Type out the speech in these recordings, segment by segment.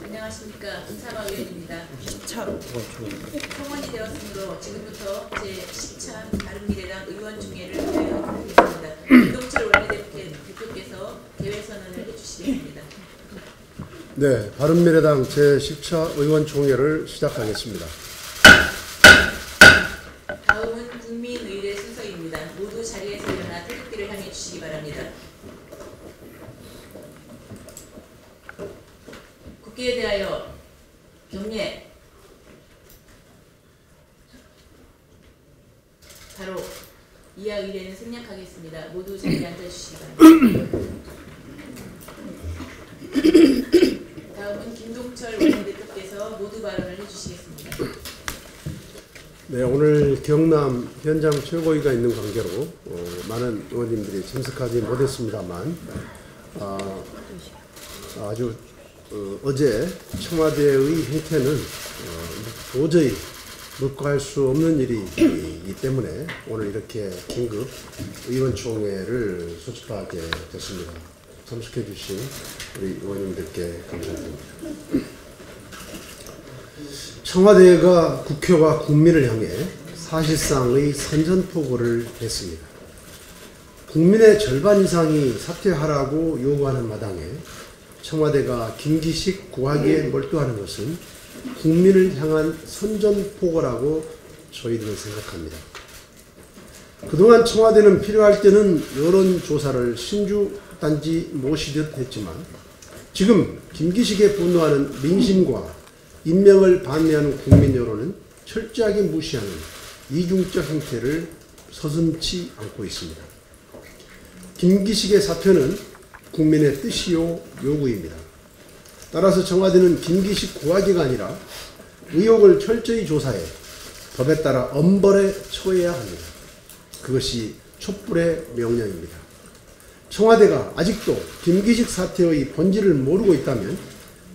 안녕하십니까. 김사마 의원입니다. 성원이 되었으므로 지금부터 제10차 바른미래당 의원총회를 개회하겠습니다. 김동철 원내대표께서 개회선언을 해주시겠습니다. 네, 바른미래당 제10차 의원총회를 시작하겠습니다. 다음은 국민의례 순서입니다. 모두 자리에서 일어나 태극기를 향해 주시기 바랍니다. 국기에 대하여 경례. 바로 이하 의례는 생략하겠습니다. 모두 자리에 앉아주시기 바랍니다. 다음은 김동철 원내대표께서 모두 발언을 해주시겠습니다. 네, 오늘 경남 현장 최고위가 있는 관계로 많은 의원님들이 참석하지 못했습니다만 아주 어제 청와대의 행태는 도저히 묵과할 수 없는 일이기 때문에 오늘 이렇게 긴급 의원총회를 소집하게 됐습니다. 참석해 주신 우리 의원님들께 감사드립니다. 청와대가 국회와 국민을 향해 사실상의 선전포고를 했습니다. 국민의 절반 이상이 사퇴하라고 요구하는 마당에 청와대가 김기식 구하기에 몰두하는 것은 국민을 향한 선전포고라고 저희들은 생각합니다. 그동안 청와대는 필요할 때는 여론조사를 신주단지 모시듯 했지만 지금 김기식에 분노하는 민심과 임명을 반대하는 국민 여론은 철저하게 무시하는 이중적 행태를 서슴지 않고 있습니다. 김기식의 사퇴는 국민의 뜻이요 요구입니다. 따라서 청와대는 김기식 구하기가 아니라 의혹을 철저히 조사해 법에 따라 엄벌에 처해야 합니다. 그것이 촛불의 명령입니다. 청와대가 아직도 김기식 사태의 본질을 모르고 있다면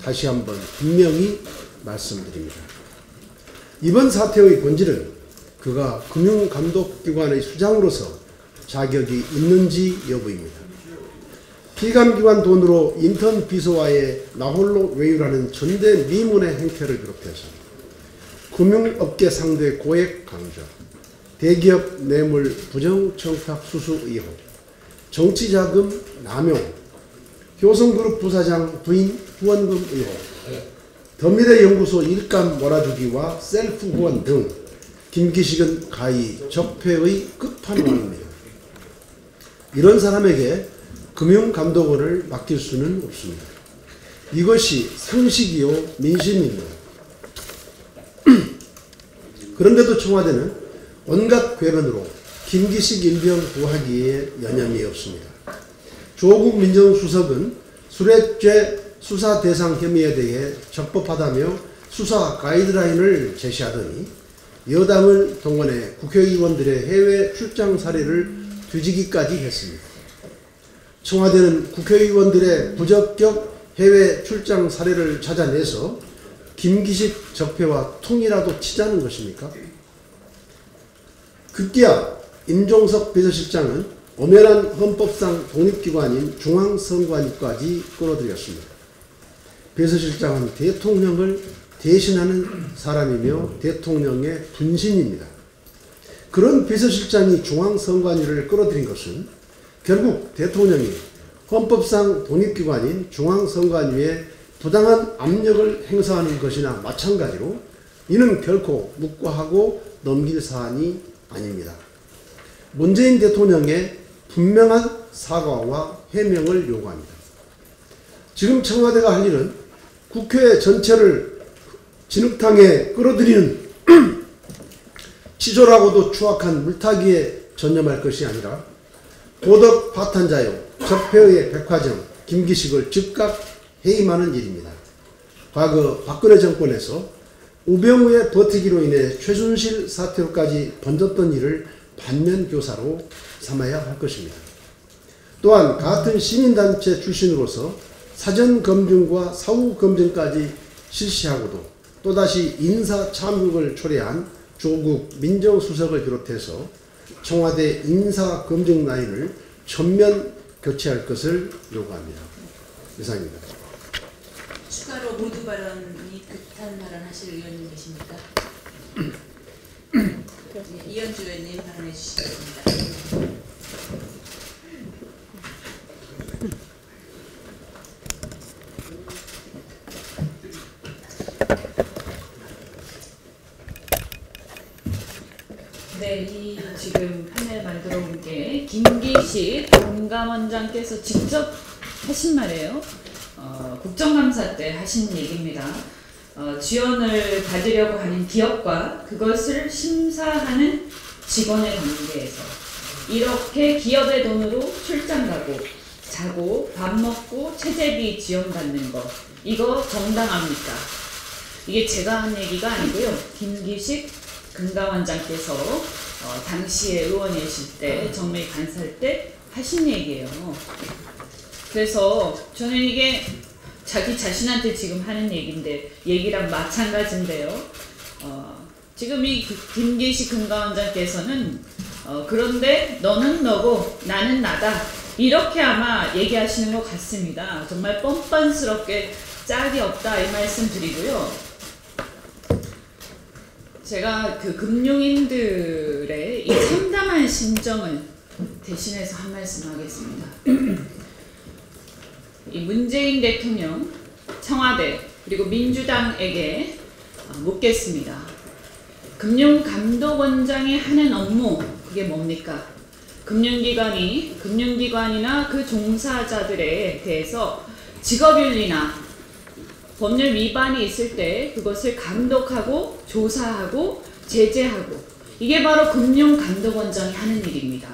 다시 한번 분명히 말씀드립니다. 이번 사태의 본질은 그가 금융감독기관의 수장으로서 자격이 있는지 여부입니다. 피감기관 돈으로 인턴 비서와의 나홀로 외유라는 전대미문의 행태를 비롯해서 금융업계 상대 고액 강조, 대기업 뇌물 부정청탁 수수 의혹, 정치자금 남용, 효성그룹 부사장 부인 후원금 의혹, 더미래연구소 일감 몰아주기와 셀프 후원 등 김기식은 가히 적폐의 끝판왕입니다. 이런 사람에게 금융감독원을 맡길 수는 없습니다. 이것이 상식이요 민심입니다. 그런데도 청와대는 온갖 궤변으로 김기식 일병 구하기에 여념이 없습니다. 조국 민정수석은 술액죄 수사 대상 혐의에 대해 적법하다며 수사 가이드라인을 제시하더니 여당을 동원해 국회의원들의 해외 출장 사례를 뒤지기까지 했습니다. 청와대는 국회의원들의 부적격 해외 출장 사례를 찾아내서 김기식 적폐와 통이라도 치자는 것입니까? 급기야 임종석 비서실장은 엄연한 헌법상 독립기관인 중앙선관위까지 끌어들였습니다. 비서실장은 대통령을 대신하는 사람이며 대통령의 분신입니다. 그런 비서실장이 중앙선관위를 끌어들인 것은 결국 대통령이 헌법상 독립기관인 중앙선관위에 부당한 압력을 행사하는 것이나 마찬가지로 이는 결코 묵과하고 넘길 사안이 아닙니다. 문재인 대통령의 분명한 사과와 해명을 요구합니다. 지금 청와대가 할 일은 국회 전체를 진흙탕에 끌어들이는 치졸하고도 추악한 물타기에 전념할 것이 아니라 도덕 파탄자요 적폐의 백화점 김기식을 즉각 해임하는 일입니다. 과거 박근혜 정권에서 우병우의 버티기로 인해 최순실 사태로까지 번졌던 일을 반면교사로 삼아야 할 것입니다. 또한 같은 시민단체 출신으로서 사전검증과 사후검증까지 실시하고도 또다시 인사참극을 초래한 조국 민정수석을 비롯해서 청와대 인사 검증 라인을 전면 교체할 것을 요구합니다. 이상입니다. 추가로 모두 발언이 급한 발언하실 의원님 계십니까? 네, 이현주 의원님 발언해 주시겠습니다. 네, 이 지금 패널 만들어 온 게 김기식 감감원장께서 직접 하신 말이에요. 국정감사 때 하신 얘기입니다. 지원을 받으려고 하는 기업과 그것을 심사하는 직원의 관계에서 이렇게 기업의 돈으로 출장 가고 자고 밥 먹고 체재비 지원받는 거 이거 정당합니까? 이게 제가 한 얘기가 아니고요. 김기식 금감원장께서 당시에 의원이실 때 정밀 간사할 때 하신 얘기예요. 그래서 저는 이게 자기 자신한테 지금 하는 얘기인데 얘기랑 마찬가지인데요. 지금 이 김기식 금감원장께서는 그런데 너는 너고 나는 나다 이렇게 아마 얘기하시는 것 같습니다. 정말 뻔뻔스럽게 짝이 없다 이 말씀 드리고요. 제가 그 금융인들의 이 참담한 심정을 대신해서 한 말씀 하겠습니다. 이 문재인 대통령, 청와대 그리고 민주당에게 묻겠습니다. 금융감독원장이 하는 업무 그게 뭡니까? 금융기관이나 그 종사자들에 대해서 직업윤리나 법률 위반이 있을 때 그것을 감독하고 조사하고 제재하고 이게 바로 금융감독원장이 하는 일입니다.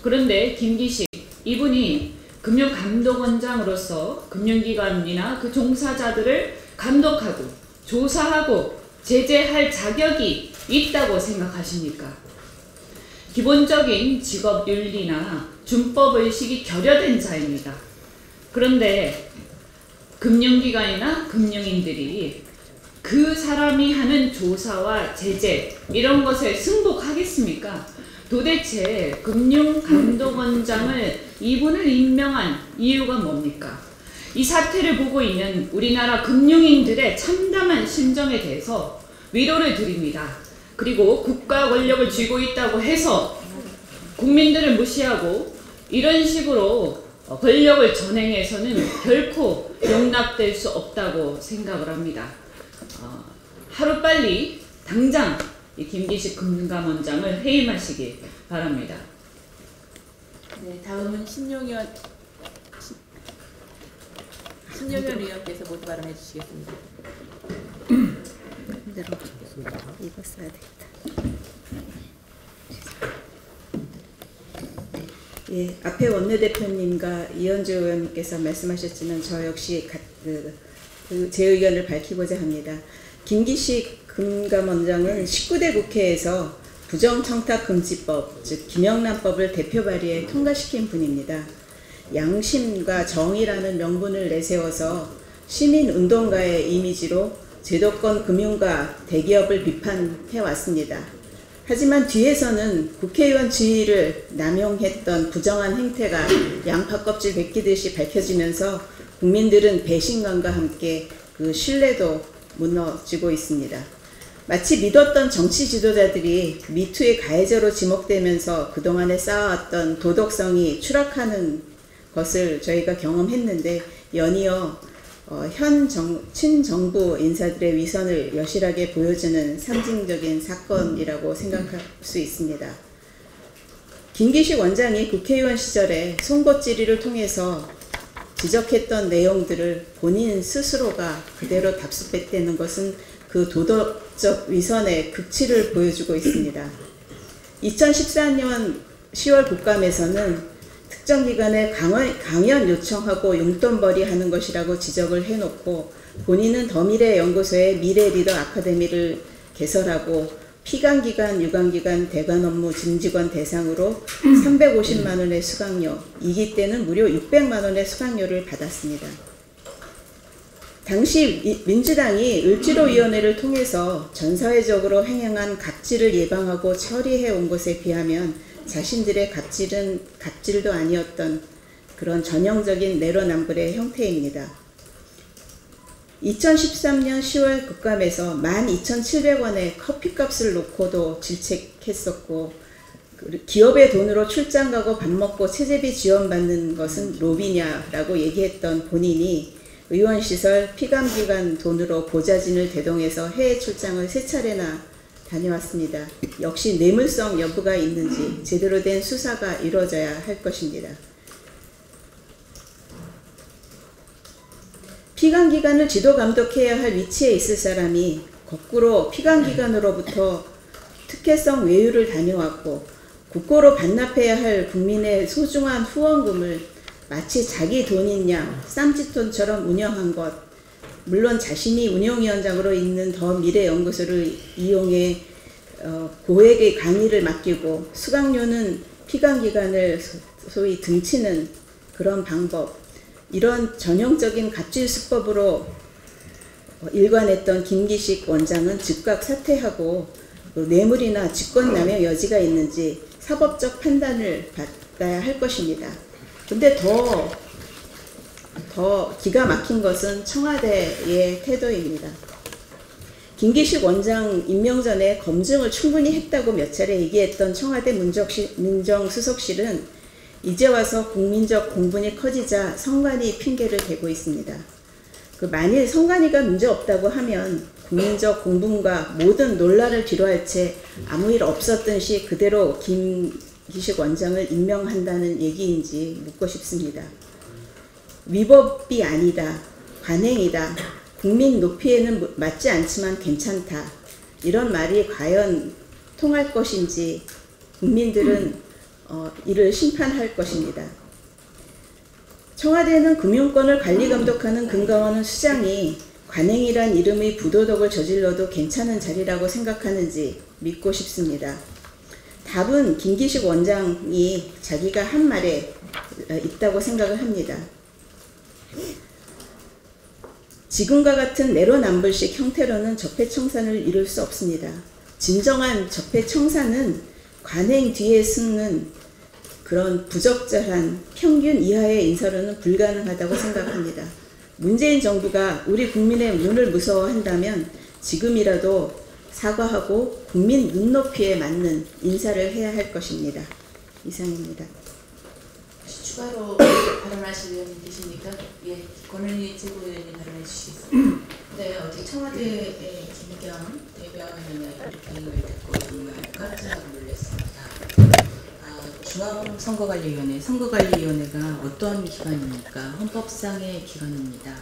그런데 김기식 이분이 금융감독원장으로서 금융기관이나 그 종사자들을 감독하고 조사하고 제재할 자격이 있다고 생각하십니까? 기본적인 직업윤리나 준법의식이 결여된 자입니다. 그런데 금융기관이나 금융인들이 그 사람이 하는 조사와 제재 이런 것에 승복하겠습니까? 도대체 금융감독원장을 이분을 임명한 이유가 뭡니까? 이 사태를 보고 있는 우리나라 금융인들의 참담한 심정에 대해서 위로를 드립니다. 그리고 국가 권력을 쥐고 있다고 해서 국민들을 무시하고 이런 식으로 권력을 전행해서는 결코 용납될 수 없다고 생각을 합니다. 하루빨리 당장 이 김기식 금감원장을 해임하시기 바랍니다. 네, 다음은 신용현 의원께서 모두 발언해 주시겠습니다. 이거 써야 되겠다. 예, 앞에 원내대표님과 이현주 의원님께서 말씀하셨지만 저 역시 제 의견을 밝히고자 합니다. 김기식 금감원장은 19대 국회에서 부정청탁금지법, 즉 김영란법을 대표 발의해 통과시킨 분입니다. 양심과 정의라는 명분을 내세워서 시민운동가의 이미지로 제도권 금융과 대기업을 비판해왔습니다. 하지만 뒤에서는 국회의원 지위를 남용했던 부정한 행태가 양파 껍질 벗기듯이 밝혀지면서 국민들은 배신감과 함께 그 신뢰도 무너지고 있습니다. 마치 믿었던 정치 지도자들이 미투의 가해자로 지목되면서 그동안에 쌓아왔던 도덕성이 추락하는 것을 저희가 경험했는데 연이어 현 친정부 인사들의 위선을 여실하게 보여주는 상징적인 사건이라고 생각할 수 있습니다. 김기식 원장이 국회의원 시절에 송곳질의를 통해서 지적했던 내용들을 본인 스스로가 그대로 답습했다는 것은 그 도덕적 위선의 극치를 보여주고 있습니다. 2014년 10월 국감에서는 특정 기관에 강연 요청하고 용돈벌이 하는 것이라고 지적을 해놓고 본인은 더미래 연구소의 미래 리더 아카데미를 개설하고 피감기관, 유감기관, 대관 업무 짐직원 대상으로 350만 원의 수강료, 2기 때는 무려 600만 원의 수강료를 받았습니다. 당시 민주당이 을지로위원회를 통해서 전사회적으로 행행한 갑질을 예방하고 처리해 온 것에 비하면 자신들의 갑질도 아니었던 그런 전형적인 내로남불의 형태입니다. 2013년 10월 국감에서 12,700원의 커피값을 놓고도 질책했었고, 기업의 돈으로 출장 가고 밥 먹고 체재비 지원받는 것은 로비냐라고 얘기했던 본인이 의원시설 피감기관 돈으로 보좌진을 대동해서 해외 출장을 3차례나 다녀왔습니다. 역시 뇌물성 여부가 있는지 제대로 된 수사가 이루어져야 할 것입니다. 피감기관을 지도 감독해야 할 위치에 있을 사람이 거꾸로 피감기관으로부터 특혜성 외유를 다녀왔고 국고로 반납해야 할 국민의 소중한 후원금을 마치 자기 돈인 양 쌈짓돈처럼 운영한 것, 물론 자신이 운영위원장으로 있는 더 미래연구소를 이용해 고액의 강의를 맡기고 수강료는 피감기관을 소위 등치는 그런 방법, 이런 전형적인 갑질 수법으로 일관했던 김기식 원장은 즉각 사퇴하고 뇌물이나 직권남용 여지가 있는지 사법적 판단을 받아야 할 것입니다. 근데 더 기가 막힌 것은 청와대의 태도입니다. 김기식 원장 임명 전에 검증을 충분히 했다고 몇 차례 얘기했던 청와대 민정수석실은 이제 와서 국민적 공분이 커지자 성관이 핑계를 대고 있습니다. 만일 성관이가 문제 없다고 하면 국민적 공분과 모든 논란을 뒤로할 채 아무 일 없었던 시 그대로 김기식 원장을 임명한다는 얘기인지 묻고 싶습니다. 위법이 아니다, 관행이다, 국민 높이에는 맞지 않지만 괜찮다, 이런 말이 과연 통할 것인지 국민들은 이를 심판할 것입니다. 청와대는 금융권을 관리 감독하는 금감원 수장이 관행이란 이름의 부도덕을 저질러도 괜찮은 자리라고 생각하는지 믿고 싶습니다. 답은 김기식 원장이 자기가 한 말에 있다고 생각을 합니다. 지금과 같은 내로남불식 형태로는 적폐청산을 이룰 수 없습니다. 진정한 적폐청산은 관행 뒤에 숨는 그런 부적절한 평균 이하의 인사로는 불가능하다고 생각합니다. 문재인 정부가 우리 국민의 눈을 무서워한다면 지금이라도 사과하고 국민 눈높이에 맞는 인사를 해야 할 것입니다. 이상입니다. 혹시 추가로 발언하실 의원님 계십니까? 예, 권은희 최고위원님 발언해 주시겠습니다. 네, 어제 청와대의 김경 대변인의 브리핑을 듣고 정말 깜짝 놀랐습니다. 중앙선거관리위원회, 선거관리위원회가 어떤 기관입니까? 헌법상의 기관입니다.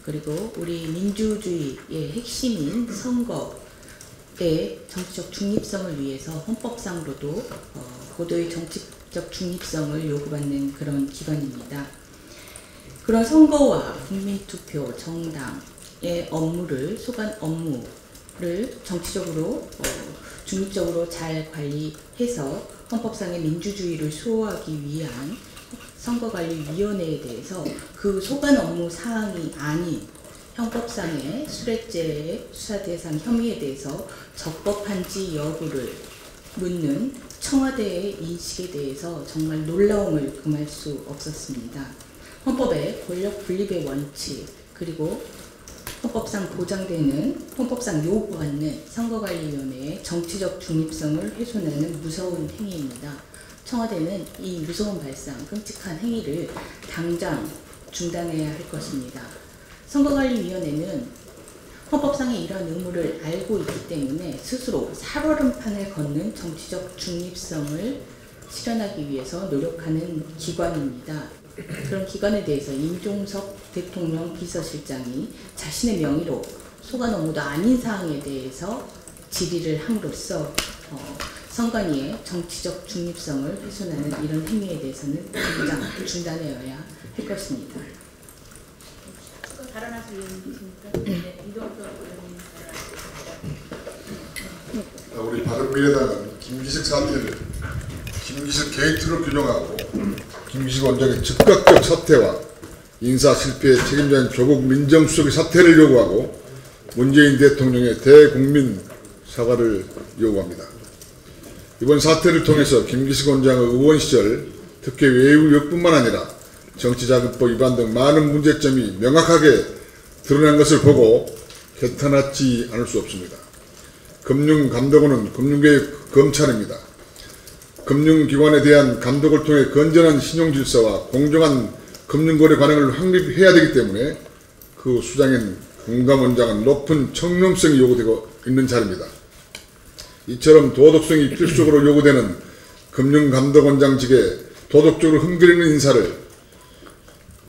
그리고 우리 민주주의의 핵심인 선거의 정치적 중립성을 위해서 헌법상으로도 고도의 정치적 중립성을 요구받는 그런 기관입니다. 그런 선거와 국민투표, 정당의 업무를, 소관 업무를 정치적으로 중립적으로 잘 관리해서 헌법상의 민주주의를 수호하기 위한 선거관리위원회에 대해서 그 소관 업무 사항이 아닌 형법상의 수뢰죄 수사 대상 혐의에 대해서 적법한지 여부를 묻는 청와대의 인식에 대해서 정말 놀라움을 금할 수 없었습니다. 헌법의 권력 분립의 원칙, 그리고 헌법상 보장되는, 헌법상 요구받는 선거관리위원회의 정치적 중립성을 훼손하는 무서운 행위입니다. 청와대는 이 무서운 발상, 끔찍한 행위를 당장 중단해야 할 것입니다. 선거관리위원회는 헌법상의 이러한 의무를 알고 있기 때문에 스스로 살얼음판을 걷는 정치적 중립성을 실현하기 위해서 노력하는 기관입니다. 그런 기관에 대해서 임종석 대통령 비서실장이 자신의 명의로 소관 업무도 아닌 사항에 대해서 질의를 함으로써 선관위의 정치적 중립성을 훼손하는 이런 행위에 대해서는 당장 중단해야 할 것입니다. 발언하실 의원님 계십니까? 네, 이동석 의원님 발언하시겠습니다. 우리 바른미래당은 김기식 사태를 김기식 게이트로 규정하고 김기식 원장의 즉각적 사퇴와 인사 실패의 책임자인 조국 민정수석의 사퇴를 요구하고 문재인 대통령의 대국민 사과를 요구합니다. 이번 사태를 통해서 김기식 원장의 의원 시절 특혜 외유 의혹뿐만 아니라 정치자금법 위반 등 많은 문제점이 명확하게 드러난 것을 보고 개탄하지 않을 수 없습니다. 금융감독원은 금융개혁 검찰입니다. 금융기관에 대한 감독을 통해 건전한 신용질서와 공정한 금융거래 관행을 확립해야 되기 때문에 그 수장인 금감원장은 높은 청렴성이 요구되고 있는 자리입니다. 이처럼 도덕성이 필수적으로 요구되는 금융감독원장직에 도덕적으로 흠결리는 인사를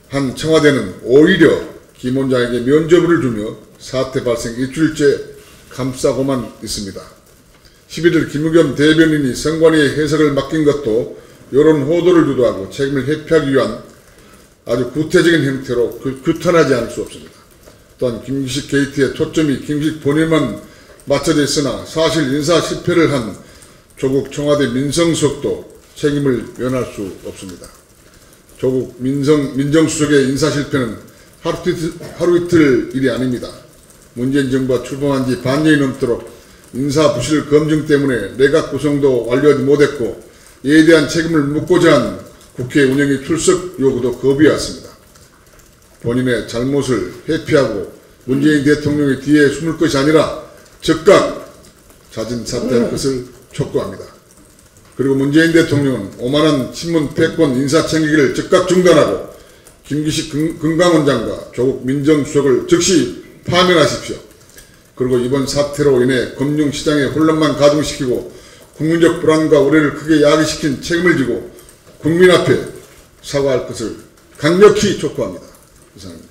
한 청와대는 오히려 김 원장에게 면죄부를 주며 사태 발생 일주일째 감싸고만 있습니다. 11일 김의겸 대변인이 선관위의 해석을 맡긴 것도 여론 호도를 주도하고 책임을 회피하기 위한 아주 구태적인 형태로 규탄하지 않을 수 없습니다. 또한 김기식 게이트의 초점이 김기식 본인만 맞춰져 있으나 사실 인사 실패를 한 조국 청와대 민정수석도 책임을 면할 수 없습니다. 조국 민정수석의 인사 실패는 하루 이틀 일이 아닙니다. 문재인 정부가 출범한 지 반년이 넘도록 인사 부실 검증 때문에 내각 구성도 완료하지 못했고 이에 대한 책임을 묻고자 한 국회 운영위 출석 요구도 거부해왔습니다. 본인의 잘못을 회피하고 문재인 대통령의 뒤에 숨을 것이 아니라 즉각 자진 사퇴할 것을 촉구합니다. 그리고 문재인 대통령은 오만한 친문 패권 인사 챙기기를 즉각 중단하고 김기식 금감원장과 조국 민정수석을 즉시 파면하십시오. 그리고 이번 사태로 인해 금융시장의 혼란만 가중시키고 국민적 불안과 우려를 크게 야기시킨 책임을 지고 국민 앞에 사과할 것을 강력히 촉구합니다. 이상입니다.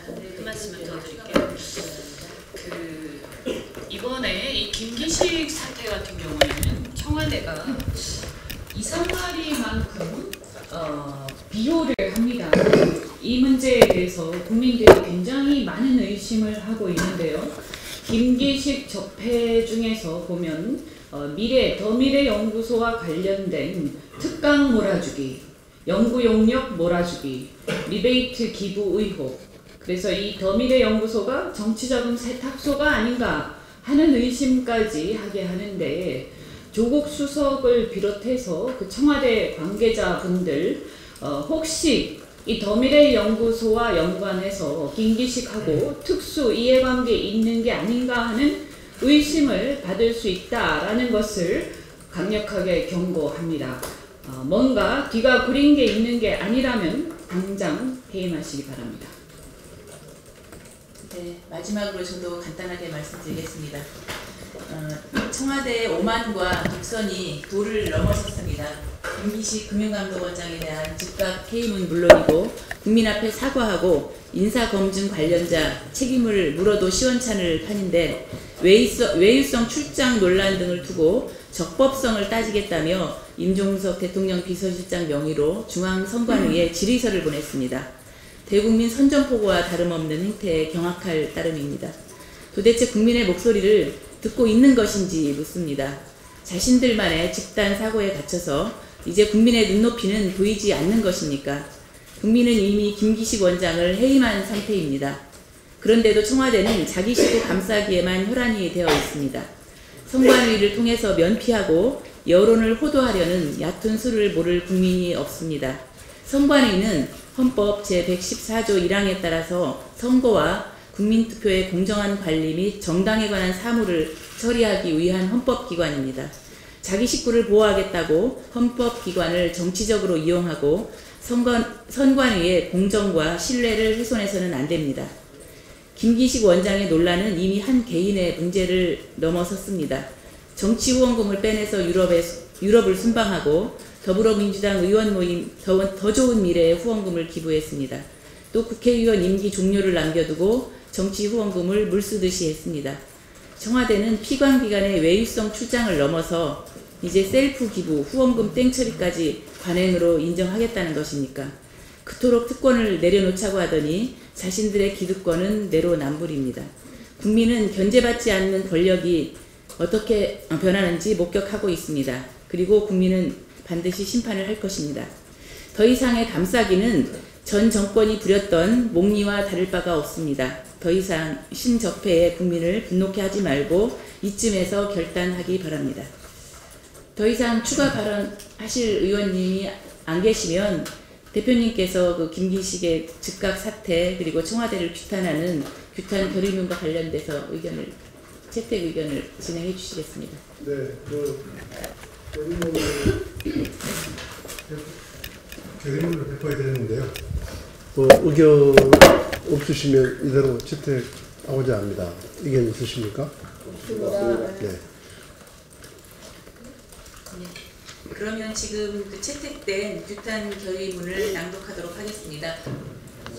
그 말씀을 더 드릴게요. 이번에 이 김기식 사태 같은 경우에는 청와대가 이상하리만큼 비호를 합니다. 이 문제에 대해서 국민들이 굉장히 많은 의심을 하고 있는데요. 김기식 적폐 중에서 보면 더미래연구소와 관련된 특강 몰아주기, 연구용역 몰아주기, 리베이트 기부 의혹, 그래서 이 더미래연구소가 정치자금 세탁소가 아닌가 하는 의심까지 하게 하는데, 조국 수석을 비롯해서 그 청와대 관계자분들 혹시 이 더미래연구소와 연관해서 김기식하고 특수 이해관계 있는 게 아닌가 하는 의심을 받을 수 있다라는 것을 강력하게 경고합니다. 뭔가 뒤가 구린 게 있는 게 아니라면 당장 해임하시기 바랍니다. 네, 마지막으로 저도 간단하게 말씀드리겠습니다. 청와대의 오만과 독선이 도를 넘어섰습니다. 김기식 금융감독원장에 대한 즉각 해임은 물론이고 국민 앞에 사과하고 인사검증 관련자 책임을 물어도 시원찮을 판인데 외유성 출장 논란 등을 두고 적법성을 따지겠다며 임종석 대통령 비서실장 명의로 중앙선관위에 질의서를 보냈습니다. 대국민 선전포고와 다름없는 행태에 경악할 따름입니다. 도대체 국민의 목소리를 듣고 있는 것인지 묻습니다. 자신들만의 집단 사고에 갇혀서 이제 국민의 눈높이는 보이지 않는 것입니까? 국민은 이미 김기식 원장을 해임한 상태입니다. 그런데도 청와대는 자기 식구 감싸기에만 혈안이 되어 있습니다. 선관위를 통해서 면피하고 여론을 호도하려는 얕은 수를 모를 국민이 없습니다. 선관위는 헌법 제114조 1항에 따라서 선거와 국민투표의 공정한 관리 및 정당에 관한 사무를 처리하기 위한 헌법기관입니다. 자기 식구를 보호하겠다고 헌법기관을 정치적으로 이용하고 선관위의 공정과 신뢰를 훼손해서는 안 됩니다. 김기식 원장의 논란은 이미 한 개인의 문제를 넘어섰습니다. 정치 후원금을 빼내서 유럽을 순방하고 더불어민주당 의원 모임 더 좋은 미래에 후원금을 기부했습니다. 또 국회의원 임기 종료를 남겨두고 정치 후원금을 물쓰듯이 했습니다. 청와대는 피감기관의 외유성 출장을 넘어서 이제 셀프 기부, 후원금 땡처리까지 관행으로 인정하겠다는 것입니까? 그토록 특권을 내려놓자고 하더니 자신들의 기득권은 내로남불입니다. 국민은 견제받지 않는 권력이 어떻게 변하는지 목격하고 있습니다. 그리고 국민은 반드시 심판을 할 것입니다. 더 이상의 감싸기는 전 정권이 부렸던 목리와 다를 바가 없습니다. 더 이상 신적폐의 국민을 분노케 하지 말고 이쯤에서 결단하기 바랍니다. 더 이상 추가 발언하실 의원님이 안 계시면 대표님께서 그 김기식의 즉각 사퇴 그리고 청와대를 규탄하는 규탄 결의문과 관련돼서 의견을 채택 의견을 진행해 주시겠습니다. 네, 결의문을 배포해 드렸는데요. 의견 없으시면 이대로 채택하고자 합니다. 의견 있으십니까? 네. 그러면 지금 그 채택된 규탄 결의문을 낭독하도록 하겠습니다.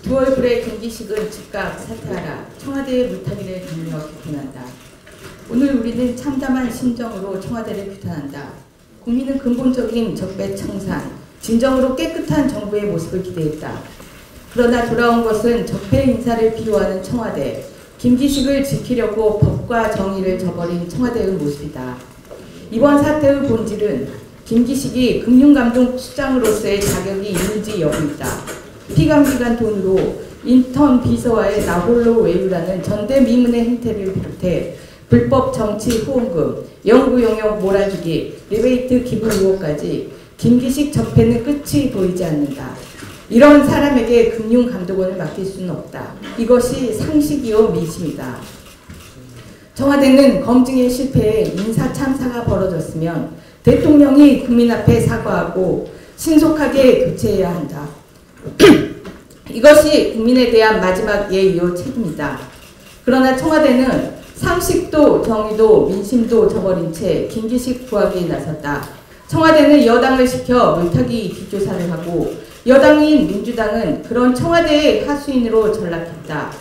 9월 불에 김기식은 즉각 사퇴하라. 청와대의 물타기를 격려 규탄한다. 오늘 우리는 참담한 심정으로 청와대를 규탄한다. 국민은 근본적인 적폐 청산, 진정으로 깨끗한 정부의 모습을 기대했다. 그러나 돌아온 것은 적폐 인사를 비호하는 청와대, 김기식을 지키려고 법과 정의를 저버린 청와대의 모습이다. 이번 사태의 본질은 김기식이 금융감독수장으로서의 자격이 있는지 여부이다. 피감기관 돈으로 인턴 비서와의 나홀로 외유라는 전대미문의 행태를 비롯해 불법 정치 후원금, 연구 용역 몰아주기, 리베이트 기부 의혹까지 김기식 적폐는 끝이 보이지 않는다. 이런 사람에게 금융감독원을 맡길 수는 없다. 이것이 상식이요 민심이다. 청와대는 검증에 실패해 인사참사가 벌어졌으면 대통령이 국민 앞에 사과하고 신속하게 교체해야 한다. 이것이 국민에 대한 마지막 예의요 책임이다. 그러나 청와대는 상식도 정의도 민심도 저버린 채 김기식 구하기에 나섰다. 청와대는 여당을 시켜 물타기 뒷조사를 하고 여당인 민주당은 그런 청와대의 하수인으로 전락했다.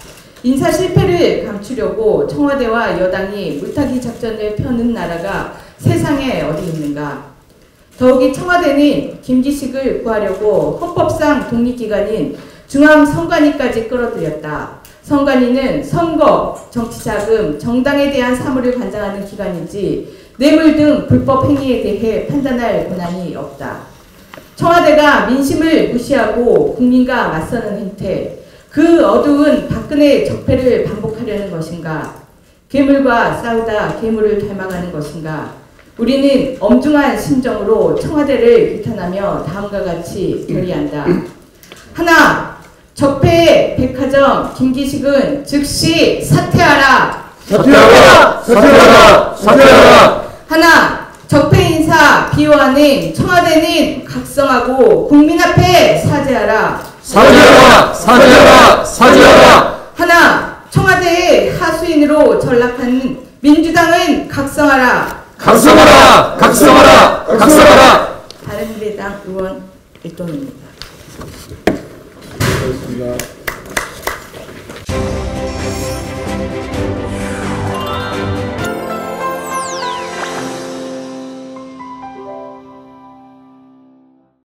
인사 실패를 감추려고 청와대와 여당이 물타기 작전을 펴는 나라가 세상에 어디 있는가. 더욱이 청와대는 김기식을 구하려고 헌법상 독립기관인 중앙선관위까지 끌어들였다. 선관위는 선거, 정치자금, 정당에 대한 사무를 관장하는 기관이지 뇌물 등 불법 행위에 대해 판단할 권한이 없다. 청와대가 민심을 무시하고 국민과 맞서는 행태, 그 어두운 박근혜의 적폐를 반복하려는 것인가? 괴물과 싸우다 괴물을 닮아가는 것인가? 우리는 엄중한 심정으로 청와대를 규탄하며 다음과 같이 결의한다. 하나, 적폐의 백화점 김기식은 즉시 사퇴하라. 사퇴하라! 사퇴하라! 사퇴하라! 하나, 적폐 인사 비호하는 청와대는 각성하고 국민 앞에 사죄하라. 사죄하라! 사죄하라! 사죄하라! 하나, 청와대의 하수인으로 전락한 민주당은 각성하라. 각성하라! 각성하라! 각성하라! 바른미래당 의원 일동입니다. 고맙습니다.